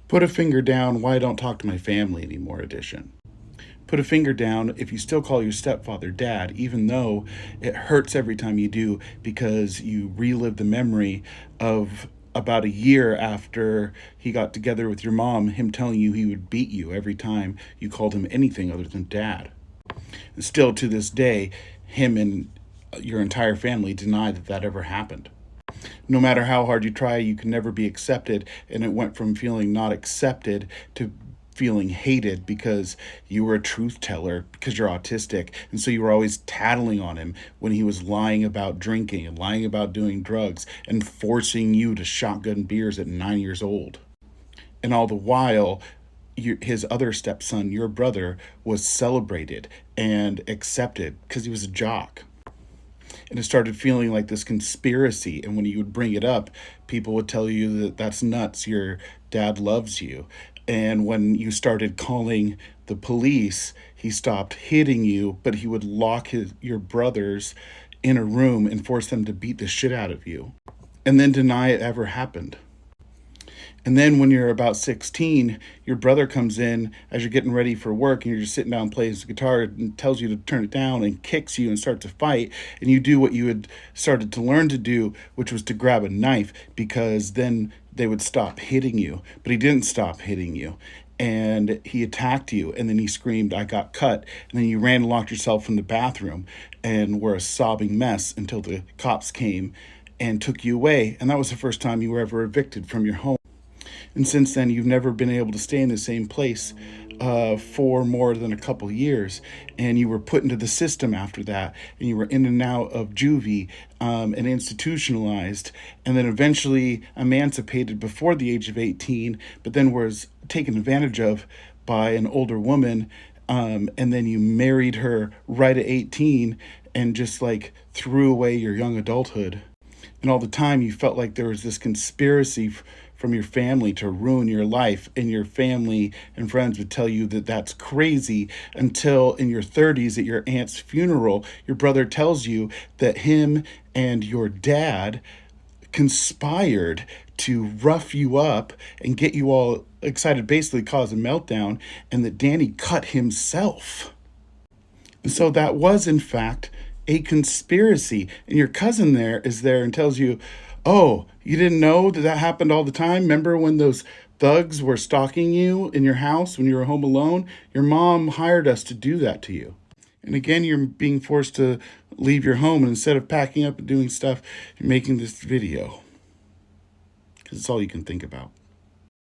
Put a finger down, why I don't talk to my family anymore edition. Put a finger down if you still call your stepfather dad, even though it hurts every time you do because you relive the memory of about a year after he got together with your mom, him telling you he would beat you every time you called him anything other than dad. And still to this day, him and your entire family deny that that ever happened. No matter how hard you try, you can never be accepted. And it went from feeling not accepted to feeling hated because you were a truth teller because you're autistic. And so you were always tattling on him when he was lying about drinking and lying about doing drugs and forcing you to shotgun beers at 9 years old. And all the while, his other stepson, your brother, was celebrated and accepted because he was a jock. And it started feeling like this conspiracy. And when you would bring it up, people would tell you that that's nuts. Your dad loves you. And when you started calling the police, he stopped hitting you, but he would lock your brothers in a room and force them to beat the shit out of you and then deny it ever happened. And then when you're about 16, your brother comes in as you're getting ready for work and you're just sitting down playing his guitar and tells you to turn it down and kicks you and start to fight. And you do what you had started to learn to do, which was to grab a knife because then they would stop hitting you. But he didn't stop hitting you. And he attacked you, and then he screamed, "I got cut." And then you ran and locked yourself in the bathroom and were a sobbing mess until the cops came and took you away. And that was the first time you were ever evicted from your home. And since then, you've never been able to stay in the same place for more than a couple years. And you were put into the system after that. And you were in and out of juvie and institutionalized. And then eventually emancipated before the age of 18, but then was taken advantage of by an older woman. And then you married her right at 18 and just like threw away your young adulthood. And all the time you felt like there was this conspiracy from your family to ruin your life, and your family and friends would tell you that that's crazy until in your 30s at your aunt's funeral your brother tells you that him and your dad conspired to rough you up and get you all excited, basically cause a meltdown, and that Danny cut himself. And so that was, in fact, a conspiracy. And your cousin there is there and tells you, "Oh, you didn't know that that happened all the time? Remember when those thugs were stalking you in your house when you were home alone? Your mom hired us to do that to you." And again, you're being forced to leave your home. And instead of packing up and doing stuff, you're making this video because it's all you can think about.